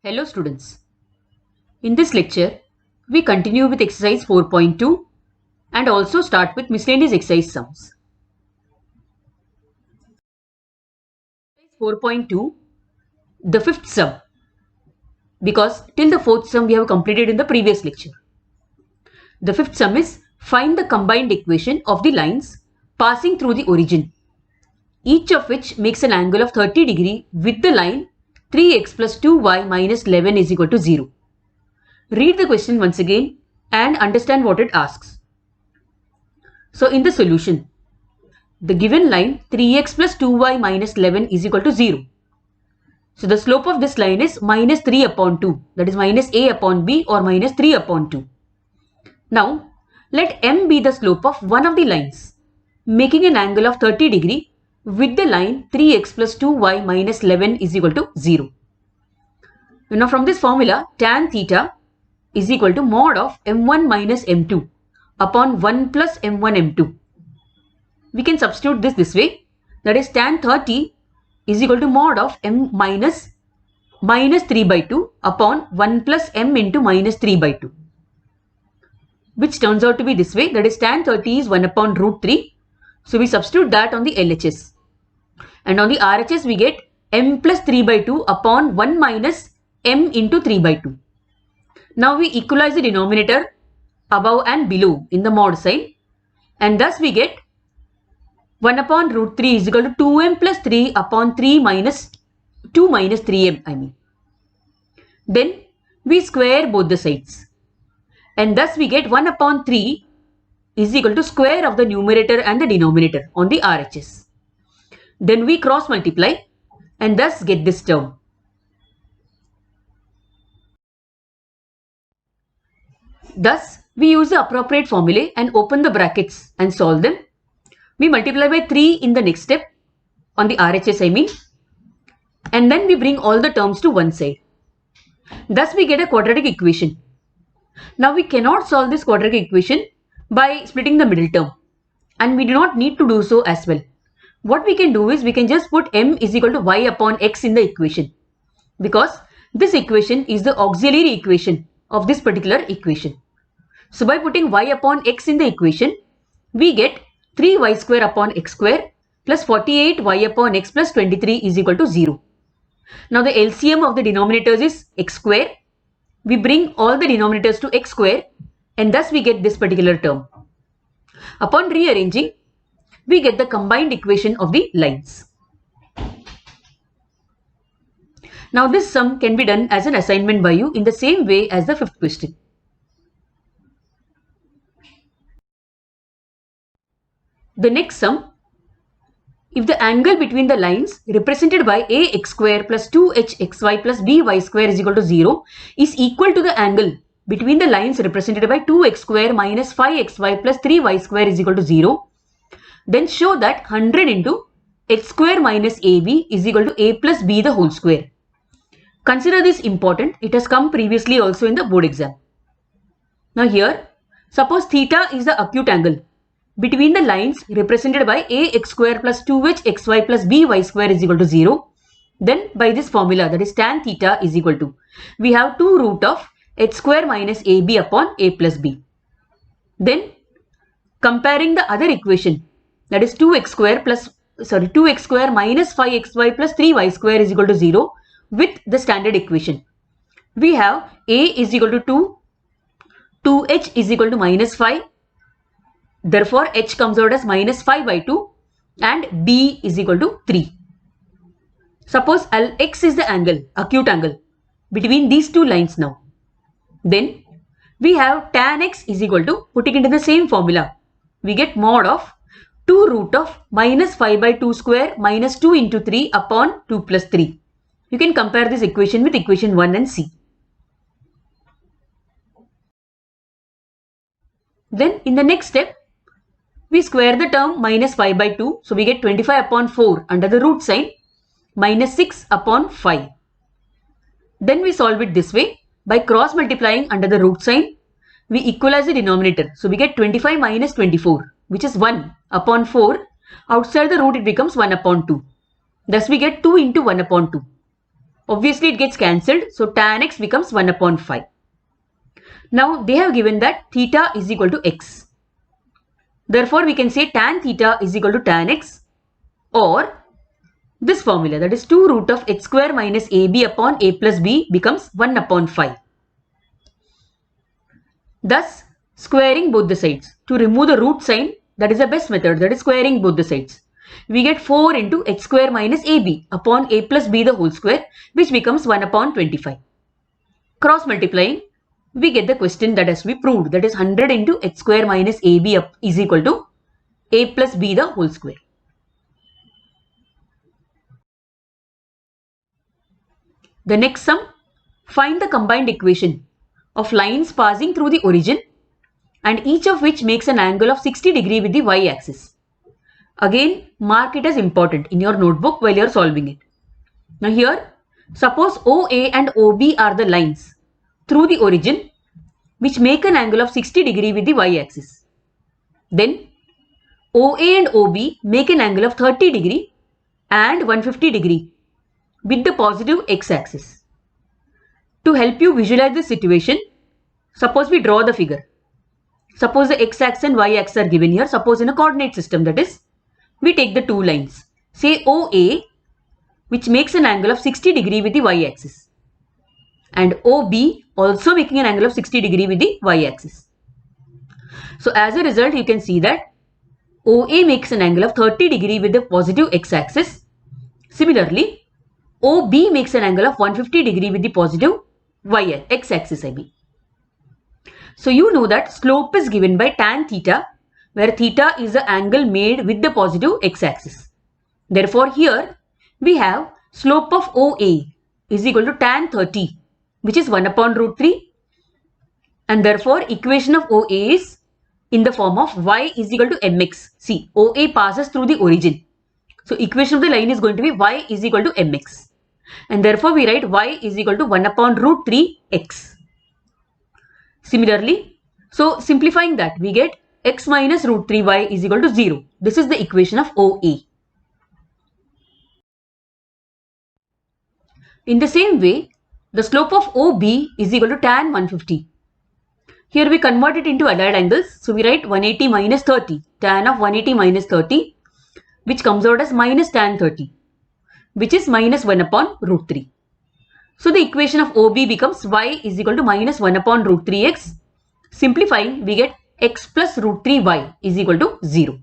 Hello students. In this lecture, we continue with exercise 4.2 and also start with miscellaneous exercise sums. Exercise 4.2, the fifth sum, because till the fourth sum we have completed in the previous lecture. The fifth sum is find the combined equation of the lines passing through the origin, each of which makes an angle of 30 degrees with the line 3x plus 2y minus 11 is equal to 0. Read the question once again and understand what it asks. So in the solution, the given line 3x plus 2y minus 11 is equal to 0. So the slope of this line is minus 3 upon 2, that is minus a upon b or minus 3 upon 2. Now let m be the slope of one of the lines, making an angle of 30 degrees with the line 3x plus 2y minus 11 is equal to 0. Now from this formula, tan theta is equal to mod of m1 minus m2 upon 1 plus m1 m2. We can substitute this way, that is tan 30 is equal to mod of m minus 3 by 2 upon 1 plus m into minus 3 by 2, which turns out to be this way, that is tan 30 is 1 upon root 3. So we substitute that on the LHS, and on the RHS we get m plus 3 by 2 upon 1 minus m into 3 by 2. Now we equalize the denominator above and below in the mod sign, and thus we get 1 upon root 3 is equal to 2m plus 3 upon 3 minus 2 minus 3m Then we square both the sides, and thus we get 1 upon 3 is equal to square of the numerator and the denominator on the RHS. Then we cross multiply and thus get this term. Thus, we use the appropriate formulae and open the brackets and solve them. We multiply by 3 in the next step, on the RHS I mean, and then we bring all the terms to one side. Thus, we get a quadratic equation. Now, we cannot solve this quadratic equation by splitting the middle term, and we do not need to do so as well. What we can do is we can just put m is equal to y upon x in the equation, because this equation is the auxiliary equation of this particular equation. So by putting y upon x in the equation, we get 3y square upon x square plus 48y upon x plus 23 is equal to 0. Now the LCM of the denominators is x square. We bring all the denominators to x square, and thus we get this particular term. Upon rearranging, we get the combined equation of the lines. Now this sum can be done as an assignment by you in the same way as the fifth question. The next sum, if the angle between the lines represented by ax square plus 2hxy plus by square is equal to 0 is equal to the angle between the lines represented by 2x square minus 5xy plus 3y square is equal to 0, then show that 100 into x square minus ab is equal to a plus b the whole square. Consider this important. It has come previously also in the board exam. Now here, suppose theta is the acute angle between the lines represented by ax square plus 2hxy plus by square is equal to 0. Then by this formula, that is tan theta is equal to, we have 2 root of h square minus ab upon a plus b. Then comparing the other equation, that is 2x square minus 5xy plus 3y square is equal to 0 with the standard equation. We have a is equal to 2, 2h is equal to minus 5. Therefore, h comes out as minus 5 by 2 and b is equal to 3. Suppose x is the angle, acute angle between these two lines now. Then we have tan x is equal to, putting it in the same formula, we get mod of 2 root of minus 5 by 2 square minus 2 into 3 upon 2 plus 3. You can compare this equation with equation 1 and c. Then in the next step, we square the term minus 5 by 2. So we get 25 upon 4 under the root sign minus 6 upon 5. Then we solve it this way. By cross multiplying under the root sign, we equalize the denominator. So we get 25 minus 24, which is 1 upon 4. Outside the root it becomes 1 upon 2. Thus we get 2 into 1 upon 2. Obviously it gets cancelled. So tan x becomes 1 upon 5. Now they have given that theta is equal to x. Therefore we can say tan theta is equal to tan x, or this formula, that is 2 root of h square minus ab upon a plus b becomes 1 upon 5. Thus squaring both the sides. To remove the root sign, that is the best method, that is squaring both the sides. We get 4 into h square minus ab upon a plus b the whole square, which becomes 1 upon 25. Cross multiplying, we get the question that has to be proved, that is 100 into h square minus ab is equal to a plus b the whole square. The next sum, find the combined equation of lines passing through the origin and each of which makes an angle of 60 degree with the y-axis. Again, mark it as important in your notebook while you are solving it. Now here, suppose OA and OB are the lines through the origin which make an angle of 60 degree with the y-axis. Then OA and OB make an angle of 30 degree and 150 degree with the positive x-axis. To help you visualize this situation, suppose we draw the figure. Suppose the x-axis and y-axis are given here. Suppose in a coordinate system, that is, we take the two lines. Say OA, which makes an angle of 60 degree with the y-axis, and OB also making an angle of 60 degree with the y-axis. So as a result, you can see that OA makes an angle of 30 degree with the positive x-axis. Similarly, OB makes an angle of 150 degree with the positive x-axis. So you know that slope is given by tan theta, where theta is the angle made with the positive x-axis. Therefore here we have slope of OA is equal to tan 30, which is 1 upon root 3, and therefore equation of OA is in the form of y is equal to mx. See, OA passes through the origin. So equation of the line is going to be y is equal to mx, and therefore we write y is equal to 1 upon root 3 x. Similarly, so simplifying that, we get x minus root 3y is equal to 0. This is the equation of OA. In the same way, the slope of OB is equal to tan 150. Here we convert it into allied angles. So we write 180 minus 30, tan of 180 minus 30, which comes out as minus tan 30, which is minus 1 upon root 3. So the equation of OB becomes y is equal to minus 1 upon root 3x. Simplifying, we get x plus root 3y is equal to 0.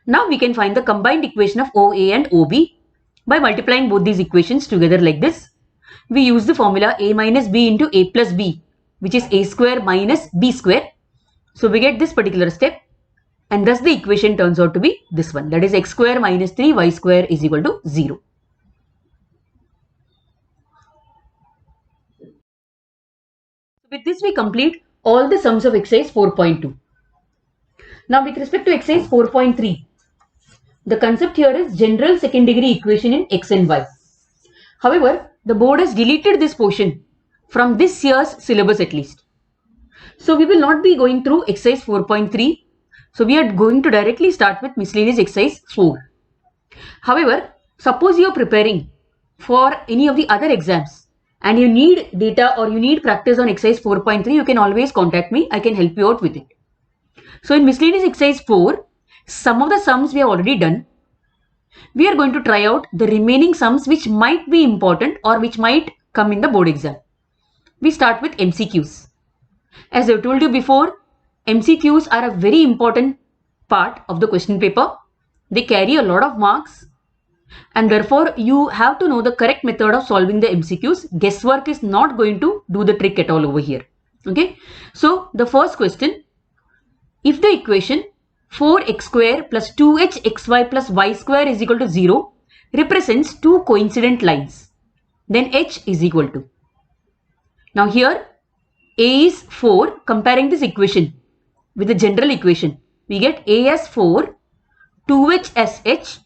Now we can find the combined equation of OA and OB by multiplying both these equations together like this. We use the formula a minus b into a plus b, which is a square minus b square. So we get this particular step, and thus the equation turns out to be this one, that is x square minus 3y square is equal to 0. With this we complete all the sums of exercise 4.2. Now with respect to exercise 4.3, the concept here is general second degree equation in x and y. However, the board has deleted this portion from this year's syllabus at least. So we will not be going through exercise 4.3. So we are going to directly start with miscellaneous exercise 4. However, suppose you are preparing for any of the other exams and you need data or you need practice on exercise 4.3, you can always contact me. I can help you out with it. So in miscellaneous exercise 4, some of the sums we have already done. We are going to try out the remaining sums which might be important or which might come in the board exam. We start with MCQs. As I told you before, MCQs are a very important part of the question paper. They carry a lot of marks, and therefore you have to know the correct method of solving the MCQs. Guesswork is not going to do the trick at all over here. Okay. So the first question, if the equation 4x square plus 2hxy plus y square is equal to 0 represents two coincident lines, then h is equal to. Now here a is 4. Comparing this equation with the general equation, we get a as 4, 2h as h,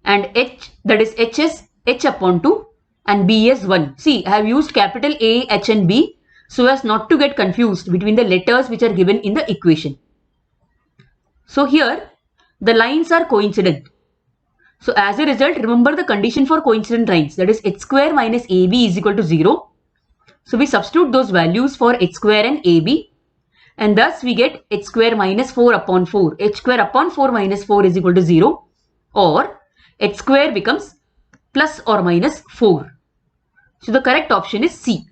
and h, that is h as h upon 2, and b as 1. See, I have used capital A, h and b so as not to get confused between the letters which are given in the equation. So here the lines are coincident. So as a result, remember the condition for coincident lines, that is h square minus ab is equal to 0. So we substitute those values for h square and ab, and thus we get h square minus 4 upon 4. H square upon 4 minus 4 is equal to 0, or h square becomes plus or minus 4. So the correct option is C.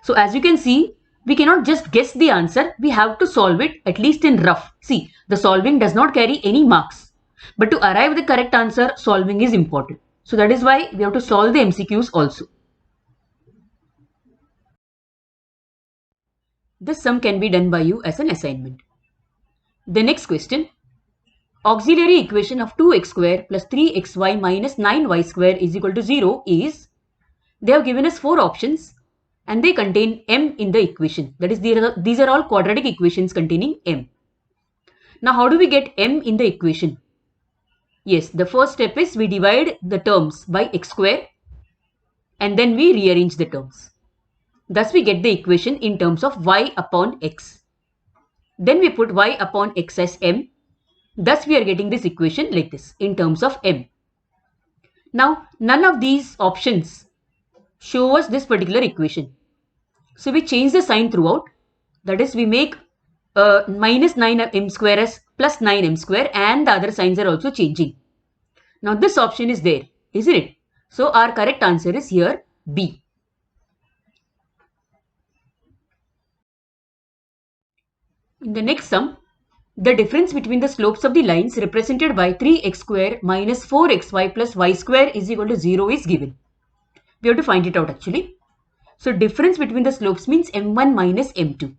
So as you can see, we cannot just guess the answer, we have to solve it at least in rough. See, the solving does not carry any marks, but to arrive the correct answer, solving is important. So that is why we have to solve the MCQs also. This sum can be done by you as an assignment. The next question, auxiliary equation of 2x square plus 3xy minus 9y square is equal to 0 is, they have given us 4 options and they contain m in the equation. That is, these are all quadratic equations containing m. Now how do we get m in the equation? Yes, the first step is we divide the terms by x square and then we rearrange the terms. Thus we get the equation in terms of y upon x. Then we put y upon x as m. Thus we are getting this equation like this in terms of m. Now none of these options show us this particular equation. So we change the sign throughout. That is, we make minus 9m square as plus 9m square, and the other signs are also changing. Now this option is there, isn't it? So our correct answer is here B. In the next sum, the difference between the slopes of the lines represented by 3x square minus 4xy plus y square is equal to 0 is given. We have to find it out actually. So difference between the slopes means m1 minus m2.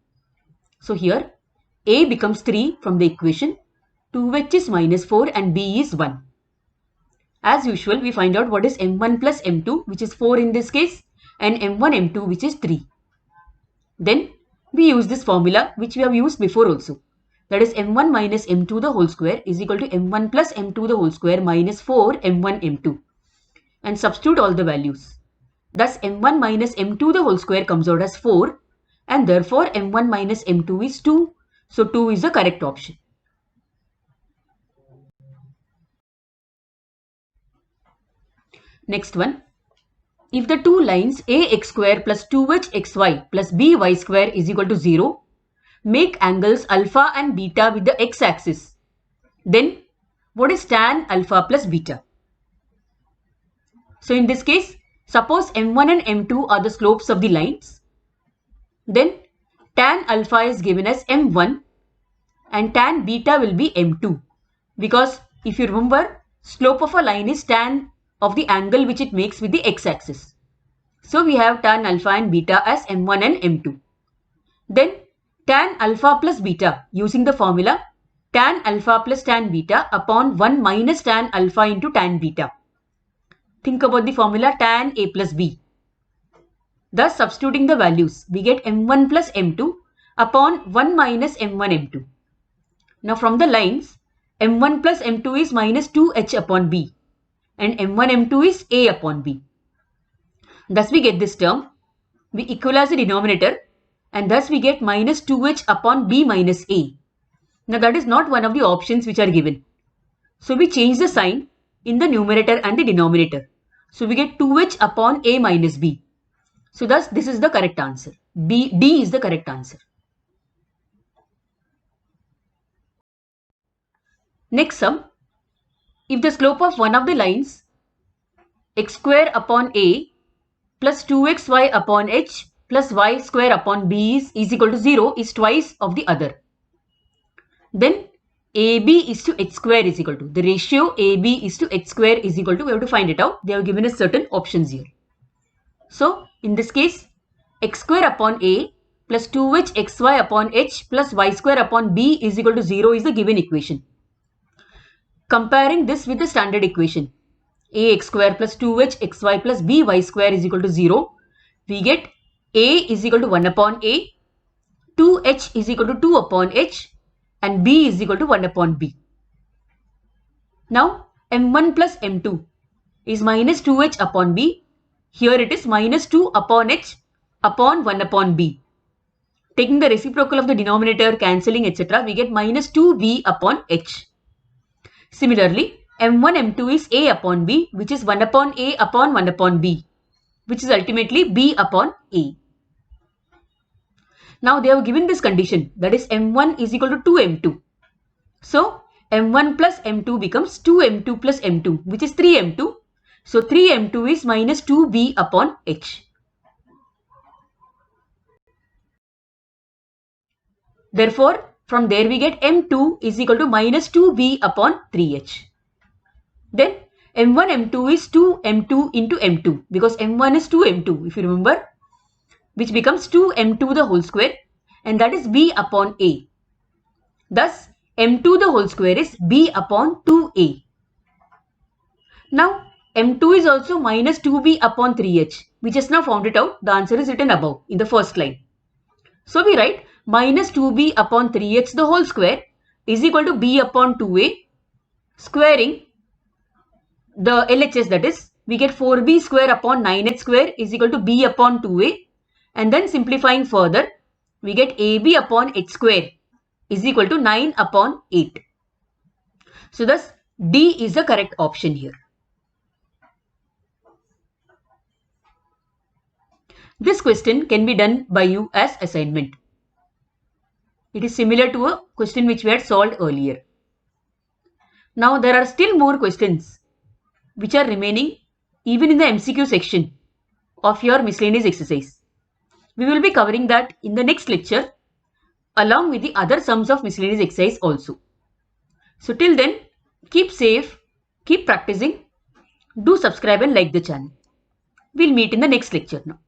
So here a becomes 3 from the equation, 2h is minus 4 and b is 1. As usual, we find out what is m1 plus m2, which is 4 in this case, and m1 m2, which is 3. Then we use this formula which we have used before also. That is, m1 minus m2 the whole square is equal to m1 plus m2 the whole square minus 4 m1 m2. And substitute all the values. Thus m1 minus m2 the whole square comes out as 4, and therefore m1 minus m2 is 2. So 2 is the correct option. Next one. If the two lines ax square plus 2hxy plus by square is equal to 0, make angles alpha and beta with the x-axis. Then what is tan alpha plus beta? So in this case, suppose m1 and m2 are the slopes of the lines. Then tan alpha is given as m1 and tan beta will be m2, because if you remember, slope of a line is tan of the angle which it makes with the x-axis. So we have tan alpha and beta as m1 and m2. Then tan alpha plus beta, using the formula tan alpha plus tan beta upon 1 minus tan alpha into tan beta. Think about the formula tan a plus b. Thus substituting the values, we get m1 plus m2 upon 1 minus m1 m2. Now from the lines, m1 plus m2 is minus 2h upon b and m1 m2 is a upon b. Thus we get this term, we equalize the denominator, and thus we get minus 2h upon b minus a. Now that is not one of the options which are given. So we change the sign in the numerator and the denominator. So we get 2h upon a minus b. So thus this is the correct answer. D is the correct answer. Next sum, if the slope of one of the lines x square upon a plus 2xy upon h plus y square upon b is equal to 0 is twice of the other, then ab is to h square is equal to, the ratio ab is to h square is equal to, we have to find it out. They have given us certain options here. So in this case, x square upon a plus 2h xy upon h plus y square upon b is equal to 0 is the given equation. Comparing this with the standard equation, ax square plus 2h xy plus by square is equal to 0, we get a is equal to 1 upon a, 2h is equal to 2 upon h, and b is equal to 1 upon b. Now m1 plus m2 is minus 2h upon b. Here it is minus 2 upon h upon 1 upon b. Taking the reciprocal of the denominator, cancelling etc., we get minus 2b upon h. Similarly, m1 m2 is a upon b, which is 1 upon a upon 1 upon b, which is ultimately b upon a. Now they have given this condition, that is m1 is equal to 2m2. So m1 plus m2 becomes 2m2 plus m2, which is 3m2. So 3m2 is minus 2b upon h. Therefore, from there we get m2 is equal to minus 2b upon 3h. Then m1 m2 is 2m2 into m2, because m1 is 2m2, if you remember, which becomes 2m2 the whole square, and that is b upon a. Thus m2 the whole square is b upon 2a. Now m2 is also minus 2b upon 3h. We just now found it out. The answer is written above in the first line. So we write minus 2b upon 3h the whole square is equal to b upon 2a, squaring the LHS, that is, we get 4b square upon 9h square is equal to b upon 2a, and then simplifying further, we get ab upon h square is equal to 9 upon 8. So thus D is the correct option here. This question can be done by you as assignment. It is similar to a question which we had solved earlier. Now there are still more questions which are remaining even in the MCQ section of your miscellaneous exercise. We will be covering that in the next lecture along with the other sums of miscellaneous exercise also. So till then, keep safe, keep practicing, do subscribe and like the channel. We'll meet in the next lecture now.